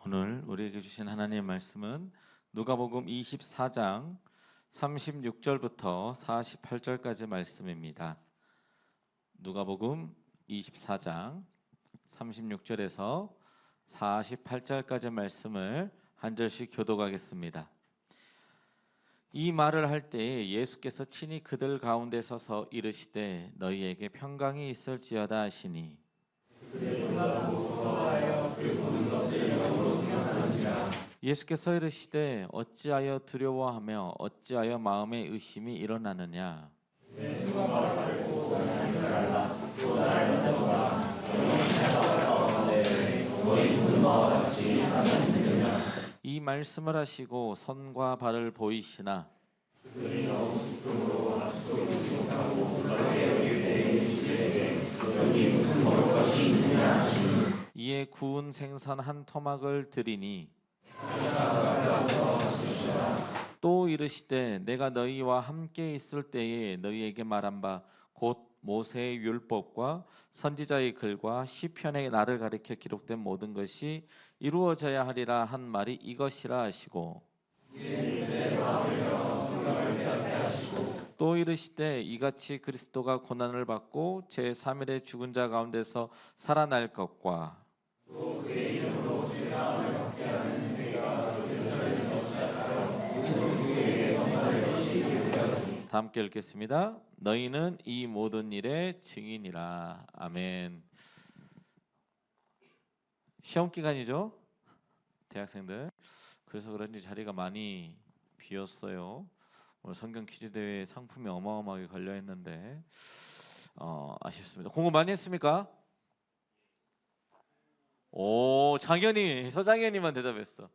오늘 우리에게 주신 하나님의 말씀은 누가복음 24장 36절부터 48절까지 말씀입니다. 누가복음 24장 36절에서 48절까지 말씀을 한 절씩 교독하겠습니다. 이 말을 할 때에 예수께서 친히 그들 가운데 서서 이르시되 너희에게 평강이 있을지어다 하시니 예수께서 이르시되 어찌하여 두려워하며 어찌하여 마음에 의심이 일어나느냐. 이 말씀을 하시고 손과 발을 보이시나 이에 구운 생선 한 토막을 드리니 또 이르시되 내가 너희와 함께 있을 때에 너희에게 말한 바 곧 모세의 율법과 선지자의 글과 시편의 나를 가리켜 기록된 모든 것이 이루어져야 하리라 한 말이 이것이라 하시고 또 이르시되 이같이 그리스도가 고난을 받고 제3일에 죽은 자 가운데서 살아날 것과 다 함께 읽겠습니다. 너희는 이 모든 일의 증인이라. 아멘. 시험 기간이죠, 대학생들. 그래서 그런지 자리가 많이 비었어요. 오늘 성경 퀴즈 대회 상품이 어마어마하게 걸려 있는데 아쉽습니다. 공부 많이 했습니까? 오, 장현이, 서장현이만 대답했어.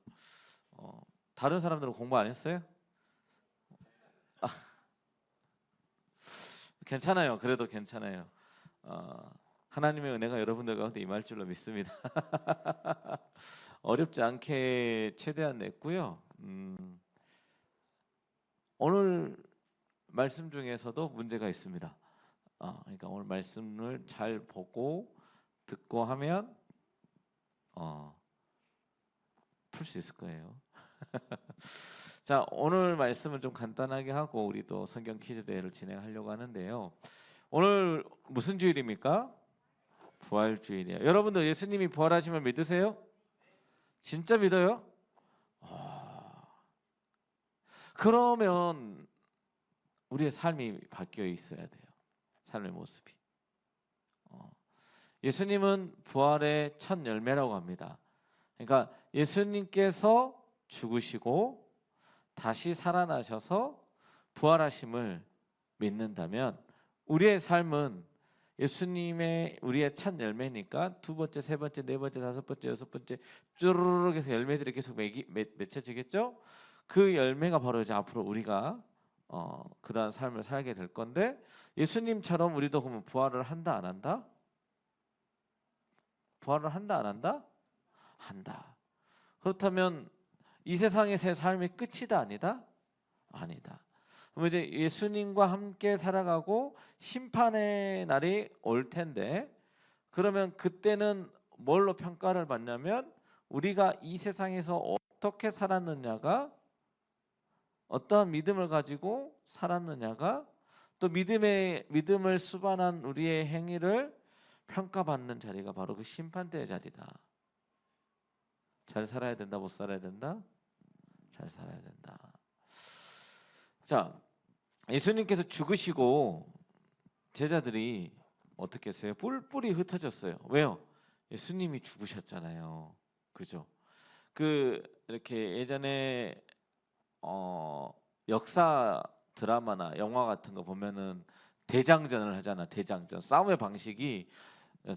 다른 사람들은 공부 안 했어요? 괜찮아요. 그래도 괜찮아요. 하나님의 은혜가 여러분들 가운데 임할 줄로 믿습니다. 어렵지 않게 최대한 냈고요. 오늘 말씀 중에서도 문제가 있습니다. 그러니까 오늘 말씀을 잘 보고 듣고 하면 풀 수 있을 거예요. 자, 오늘 말씀은 좀 간단하게 하고 우리 또 성경 퀴즈 대회를 진행하려고 하는데요. 오늘 무슨 주일입니까? 부활주일이에요. 여러분들 예수님이 부활하시면 믿으세요? 진짜 믿어요? 그러면 우리의 삶이 바뀌어 있어야 돼요. 삶의 모습이. 예수님은 부활의 첫 열매라고 합니다. 그러니까 예수님께서 죽으시고 다시 살아나셔서 부활하심을 믿는다면 우리의 삶은 예수님의 우리의 첫 열매니까 두 번째, 세 번째, 네 번째, 다섯 번째, 여섯 번째 쭈르륵 해서 열매들이 계속 맺혀지겠죠? 그 열매가 바로 이제 앞으로 우리가 그러한 삶을 살게 될 건데, 예수님처럼 우리도 그러면 부활을 한다 안 한다? 부활을 한다 안 한다? 한다. 그렇다면 이 세상의 새 삶의 끝이다 아니다? 아니다. 그럼 이제 예수님과 함께 살아가고 심판의 날이 올 텐데, 그러면 그때는 뭘로 평가를 받냐면 우리가 이 세상에서 어떻게 살았느냐가, 어떠한 믿음을 가지고 살았느냐가, 또 믿음을 수반한 우리의 행위를 평가받는 자리가 바로 그 심판대의 자리다. 잘 살아야 된다, 못 살아야 된다? 잘 살아야 된다. 자, 예수님께서 죽으시고 제자들이 어떻게 했어요? 뿔뿔이 흩어졌어요. 왜요? 예수님이 죽으셨잖아요. 그죠? 이렇게 예전에 역사 드라마나 영화 같은 거 보면은 대장전을 하잖아. 대장전. 싸움의 방식이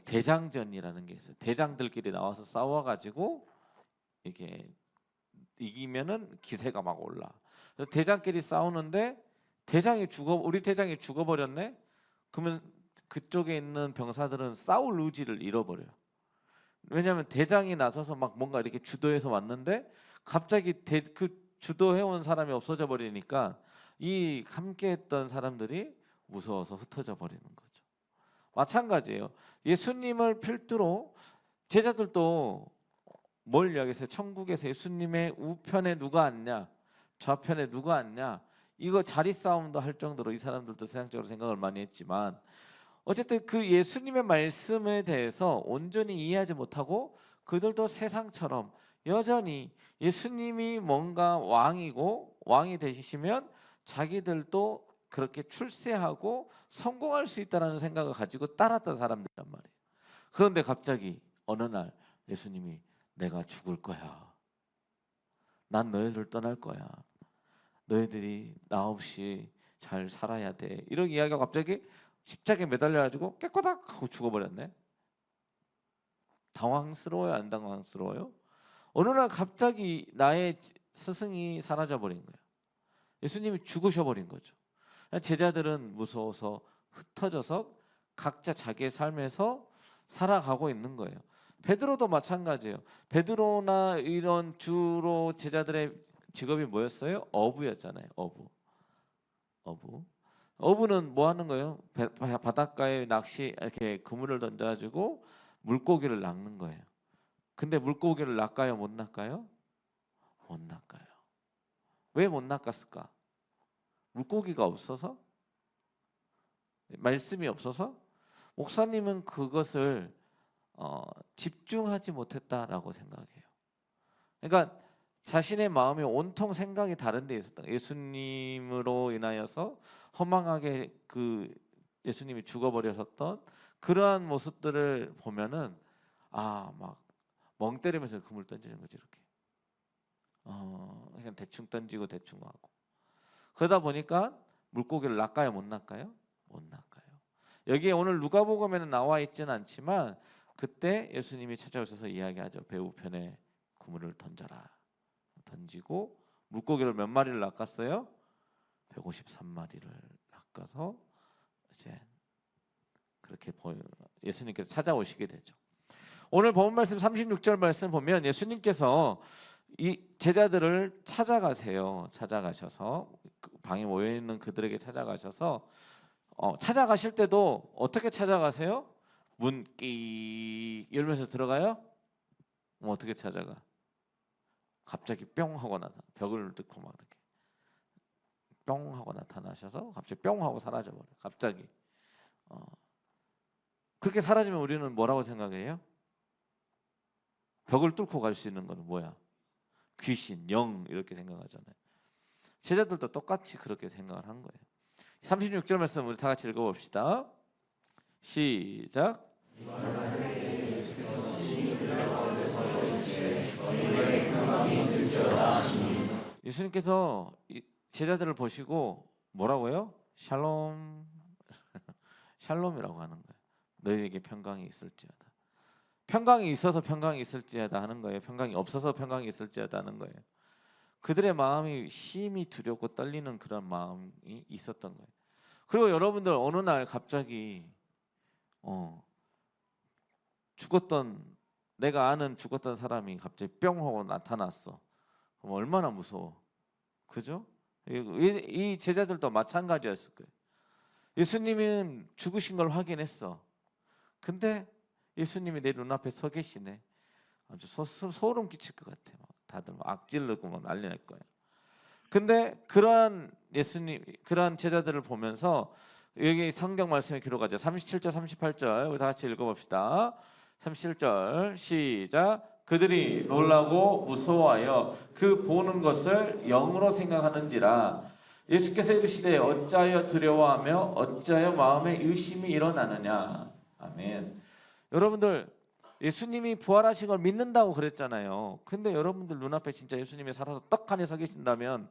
대장전이라는 게 있어요. 대장들끼리 나와서 싸워가지고 이게 이기면은 기세가 막 올라. 그래서 대장끼리 싸우는데 우리 대장이 죽어버렸네. 그러면 그쪽에 있는 병사들은 싸울 의지를 잃어버려요. 왜냐하면 대장이 나서서 막 뭔가 이렇게 주도해서 왔는데 갑자기 그 주도해온 사람이 없어져 버리니까 이 함께했던 사람들이 무서워서 흩어져 버리는 거죠. 마찬가지예요. 예수님을 필두로 제자들도 뭘 이야기했어요? 천국에서 예수님의 우편에 누가 앉냐, 좌편에 누가 앉냐, 이거 자리 싸움도 할 정도로 이 사람들도 세상적으로 생각을 많이 했지만, 어쨌든 그 예수님의 말씀에 대해서 온전히 이해하지 못하고 그들도 세상처럼 여전히 예수님이 뭔가 왕이 되시면 자기들도 그렇게 출세하고 성공할 수 있다는 생각을 가지고 따랐던 사람들이란 말이에요. 그런데 갑자기 어느 날 예수님이 내가 죽을 거야. 난 너희들을 떠날 거야. 너희들이 나 없이 잘 살아야 돼. 이런 이야기가 갑자기 십자가에 매달려가지고 깨꼬닥 하고 죽어버렸네. 당황스러워요? 안 당황스러워요? 어느 날 갑자기 나의 스승이 사라져버린 거예요. 예수님이 죽으셔버린 거죠. 제자들은 무서워서 흩어져서 각자 자기의 삶에서 살아가고 있는 거예요. 베드로도 마찬가지예요. 베드로나 이런 주로 제자들의 직업이 뭐였어요? 어부였잖아요. 어부는 뭐 하는 거예요? 바닷가에 낚시 이렇게 그물을 던져가지고 물고기를 낚는 거예요. 근데 물고기를 낚아요? 못 낚아요? 못 낚아요. 왜 못 낚았을까? 물고기가 없어서? 말씀이 없어서? 목사님은 그것을 집중하지 못했다라고 생각해요. 그러니까 자신의 마음이 온통 생각이 다른 데 있었다. 예수님으로 인하여서 허망하게 그 예수님이 죽어버렸었던 그러한 모습들을 보면은 막 멍 때리면서 그물 던지는 거지 이렇게. 그냥 대충 던지고 대충 하고. 그러다 보니까 물고기를 낚아요, 못 낚아요? 못 낚아요. 여기에 오늘 누가복음에는 나와 있지는 않지만 그때 예수님이 찾아오셔서 이야기하죠. 배우편에 그물을 던져라. 던지고 물고기를 몇 마리를 낚았어요? 153마리를 낚아서 이제 그렇게 예수님께서 찾아오시게 되죠. 오늘 본문 말씀 36절 말씀 보면 예수님께서 이 제자들을 찾아가셔서 방에 모여 있는 그들에게 찾아가셔서 찾아가실 때도 어떻게 찾아가세요? 문 끼 열면서 들어가요? 어떻게 찾아가? 갑자기 뿅 하고 벽을 뚫고 막 이렇게 뿅 하고 나타나셔서 갑자기 뿅 하고 사라져 버려요. 갑자기 그렇게 사라지면 우리는 뭐라고 생각해요? 벽을 뚫고 갈 수 있는 거는 뭐야? 귀신, 영 이렇게 생각하잖아요. 제자들도 똑같이 그렇게 생각을 한 거예요. 36절 말씀 우리 다 같이 읽어봅시다. 시작. 예수님께서 제자들을 보시고 뭐라고요? 샬롬 샬롬이라고 하는 거예요. 너희에게 평강이 있을지어다. 평강이 있어서 평강이 있을지어다 하는 거예요. 평강이 없어서 평강이 있을지어다 하는 거예요. 그들의 마음이 심히 두렵고 떨리는 그런 마음이 있었던 거예요. 그리고 여러분들 어느 날 갑자기 내가 아는 죽었던 사람이 갑자기 뿅 하고 나타났어. 그럼 얼마나 무서워. 그죠? 이 제자들도 마찬가지였을 거예요. 예수님은 죽으신 걸 확인했어. 근데 예수님이 내 눈앞에 서 계시네. 아주 소름 끼칠 것 같아. 다들 악질르고 난리 날 거예요. 근데 그러한 제자들을 보면서 여기 성경 말씀에 기록하죠. 37절 38절 우리 다 같이 읽어봅시다. 37절 시작. 그들이 놀라고 무서워하여 그 보는 것을 영으로 생각하는지라. 예수께서 이르시되 어찌하여 두려워하며 어찌하여 마음에 의심이 일어나느냐. 아멘. 여러분들 예수님이 부활하신 걸 믿는다고 그랬잖아요. 근데 여러분들 눈앞에 진짜 예수님이 살아서 떡하니 서 계신다면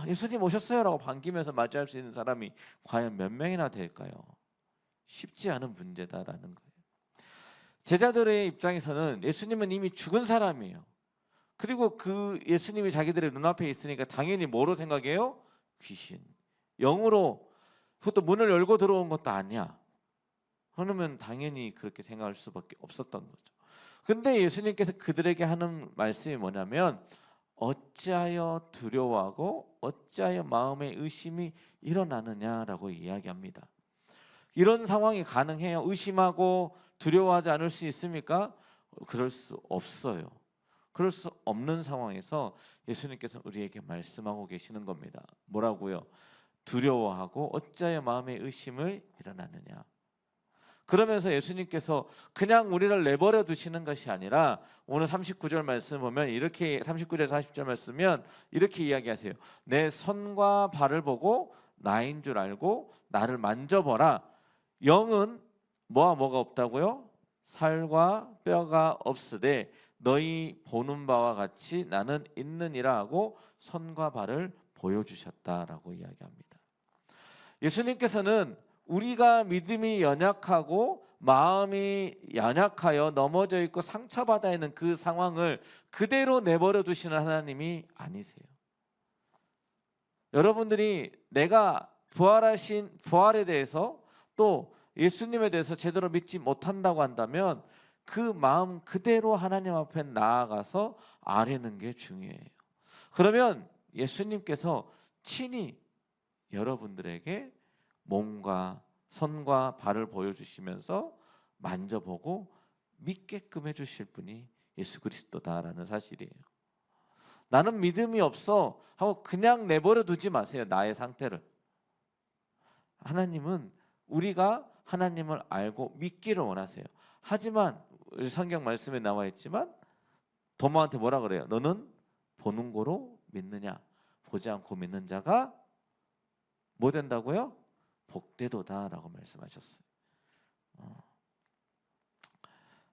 예수님 오셨어요 라고 반기면서 맞이할 수 있는 사람이 과연 몇 명이나 될까요? 쉽지 않은 문제다라는 거예요. 제자들의 입장에서는 예수님은 이미 죽은 사람이에요. 그리고 그 예수님이 자기들의 눈앞에 있으니까 당연히 뭐로 생각해요? 귀신, 영으로. 그것도 문을 열고 들어온 것도 아니야. 그러면 당연히 그렇게 생각할 수밖에 없었던 거죠. 근데 예수님께서 그들에게 하는 말씀이 뭐냐면 어찌하여 두려워하고 어찌하여 마음에 의심이 일어나느냐라고 이야기합니다. 이런 상황이 가능해요? 의심하고 두려워하지 않을 수 있습니까? 그럴 수 없어요. 그럴 수 없는 상황에서 예수님께서 우리에게 말씀하고 계시는 겁니다. 뭐라고요? 두려워하고 어찌하여 마음의 의심을 일어나느냐. 그러면서 예수님께서 그냥 우리를 내버려 두시는 것이 아니라 오늘 39절 말씀 보면 이렇게 39절 40절 말씀면 이렇게 이야기하세요. 내 손과 발을 보고 나인 줄 알고 나를 만져보라. 영은 뭐가 없다고요? 살과 뼈가 없으되 너희 보는 바와 같이 나는 있느니라 하고 손과 발을 보여주셨다라고 이야기합니다. 예수님께서는 우리가 믿음이 연약하고 마음이 연약하여 넘어져 있고 상처받아 있는 그 상황을 그대로 내버려 두시는 하나님이 아니세요. 여러분들이 내가 부활에 대해서 또 예수님에 대해서 제대로 믿지 못한다고 한다면 그 마음 그대로 하나님 앞에 나아가서 아뢰는 게 중요해요. 그러면 예수님께서 친히 여러분들에게 몸과 손과 발을 보여주시면서 만져보고 믿게끔 해주실 분이 예수 그리스도다라는 사실이에요. 나는 믿음이 없어 하고 그냥 내버려 두지 마세요. 나의 상태를. 하나님은 우리가 하나님을 알고 믿기를 원하세요. 하지만 성경 말씀에 나와 있지만 도마한테 뭐라 그래요? 너는 보는 거로 믿느냐? 보지 않고 믿는 자가 뭐 된다고요? 복되도다라고 말씀하셨어요.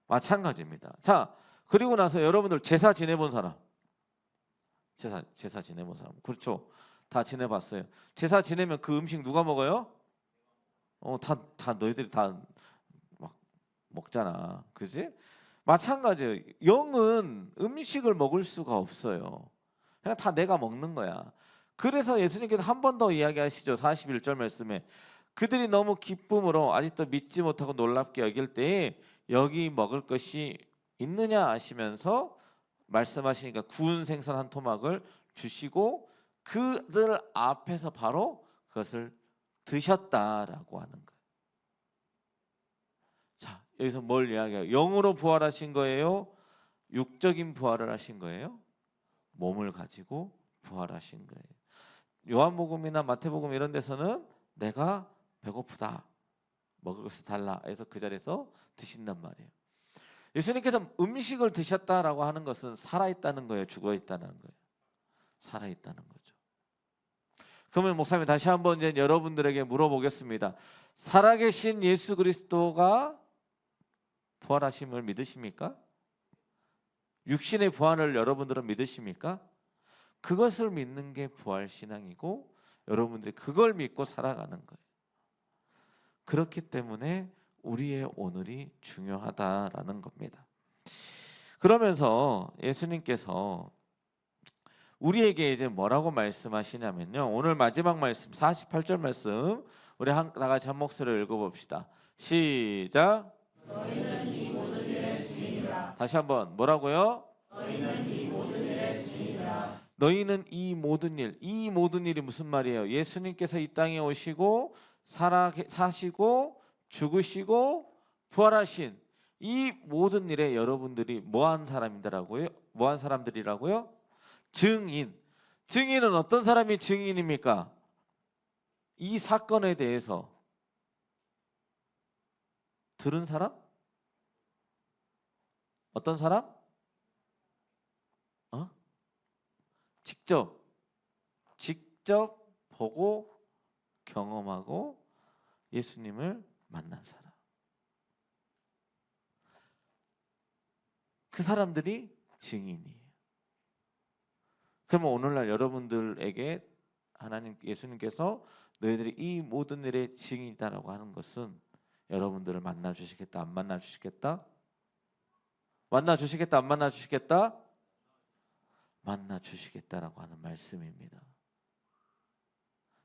마찬가지입니다. 자, 그리고 나서 여러분들 제사 지내본 사람, 제사 지내본 사람, 그렇죠? 다 지내봤어요. 제사 지내면 그 음식 누가 먹어요? 다 너희들이 다 막 먹잖아, 그지? 마찬가지예요. 영은 음식을 먹을 수가 없어요. 그냥 다 내가 먹는 거야. 그래서 예수님께서 한 번 더 이야기하시죠. 41절 말씀에 그들이 너무 기쁨으로 아직도 믿지 못하고 놀랍게 여길 때에 여기 먹을 것이 있느냐 하시면서 말씀하시니까 구운 생선 한 토막을 주시고 그들 앞에서 바로 그것을 드셨다라고 하는 거예요. 자, 여기서 뭘 이야기해요? 영으로 부활하신 거예요? 육적인 부활을 하신 거예요? 몸을 가지고 부활하신 거예요. 요한복음이나 마태복음 이런 데서는 내가 배고프다, 먹을 것을 달라 해서 그 자리에서 드신단 말이에요. 예수님께서 음식을 드셨다라고 하는 것은 살아있다는 거예요? 죽어있다는 거예요? 살아있다는 거죠. 그러면 목사님 다시 한번 이제 여러분들에게 물어보겠습니다. 살아계신 예수 그리스도가 부활하심을 믿으십니까? 육신의 부활을 여러분들은 믿으십니까? 그것을 믿는 게 부활신앙이고 여러분들이 그걸 믿고 살아가는 거예요. 그렇기 때문에 우리의 오늘이 중요하다라는 겁니다. 그러면서 예수님께서 우리에게 이제 뭐라고 말씀하시냐면요. 오늘 마지막 말씀 48절 말씀 우리 다 같이 한 목소리로 읽어봅시다. 시작. 너희는 이 모든 일의 주인이라. 다시 한번 뭐라고요? 너희는 이 모든 일의 주인이라. 너희는 이 모든 일, 이 모든 일이 무슨 말이에요? 예수님께서 이 땅에 오시고 사시고 죽으시고 부활하신 이 모든 일에 여러분들이 뭐한 사람이더라고요? 뭐한 사람들이라고요? 증인. 증인은 어떤 사람이 증인입니까? 이 사건에 대해서 들은 사람? 어떤 사람? 직접 보고 경험하고 예수님을 만난 사람. 그 사람들이 증인이에요. 그러면 오늘날 여러분들에게 하나님 예수님께서 너희들이 이 모든 일의 증인이다라고 하는 것은 여러분들을 만나 주시겠다, 안 만나 주시겠다? 만나 주시겠다, 안 만나 주시겠다? 만나 주시겠다라고 하는 말씀입니다.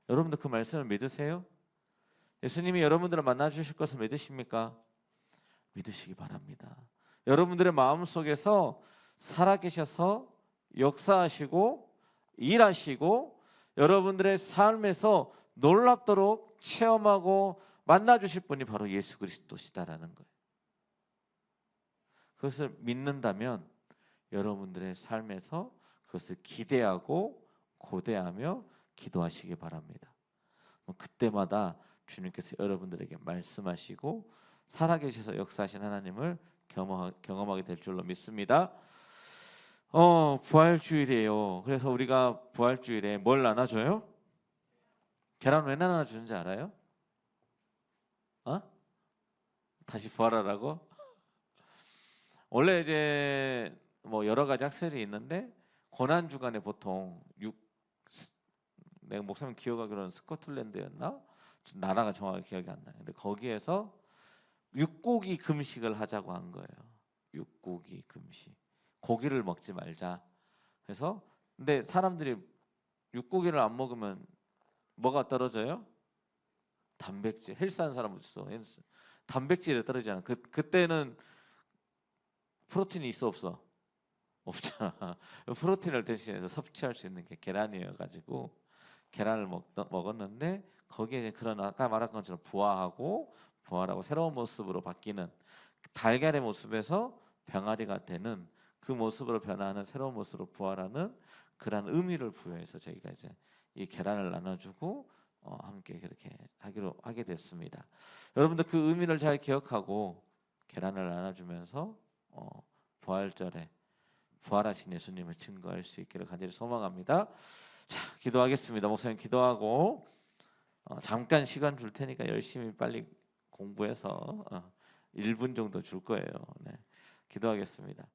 여러분들 그 말씀을 믿으세요? 예수님이 여러분들을 만나 주실 것을 믿으십니까? 믿으시기 바랍니다. 여러분들의 마음속에서 살아계셔서 역사하시고 일하시고 여러분들의 삶에서 놀랍도록 체험하고 만나 주실 분이 바로 예수 그리스도시다라는 거예요. 그것을 믿는다면 여러분들의 삶에서 그것을 기대하고 고대하며 기도하시기 바랍니다. 그때마다 주님께서 여러분들에게 말씀하시고 살아계셔서 역사하신 하나님을 경험하게 될 줄로 믿습니다. 부활주일이에요. 그래서 우리가 부활주일에 뭘 나눠줘요? 계란 왜 나눠주는지 알아요? 다시 부활하라고? 원래 이제 뭐 여러 가지 학설이 있는데 고난 주간에 보통 내가 목사님 기억하기로는 스코틀랜드였나? 나라가 정확히 기억이 안 나요. 근데 거기에서 육고기 금식을 하자고 한 거예요. 육고기 금식. 고기를 먹지 말자. 그래서 근데 사람들이 육고기를 안 먹으면 뭐가 떨어져요? 단백질. 헬스한 사람 있어. 단백질이 떨어지잖아. 그때는 프로틴이 있어 없어? 없잖아. 프로틴을 대신해서 섭취할 수 있는 게 계란이어 가지고 계란을 먹었는데 거기에 이제 그런 아까 말한 것처럼 부활하고 새로운 모습으로 바뀌는 달걀의 모습에서 병아리가 되는 그 모습으로 변화하는 새로운 모습으로 부활하는 그런 의미를 부여해서 저희가 이제 이 계란을 나눠주고 함께 그렇게 하게 됐습니다. 여러분들 그 의미를 잘 기억하고 계란을 나눠주면서 부활절에 부활하신 예수님을 증거할 수 있기를 간절히 소망합니다. 자, 기도하겠습니다. 목사님 기도하고 잠깐 시간 줄 테니까 열심히 빨리 공부해서 1분 정도 줄 거예요. 네, 기도하겠습니다.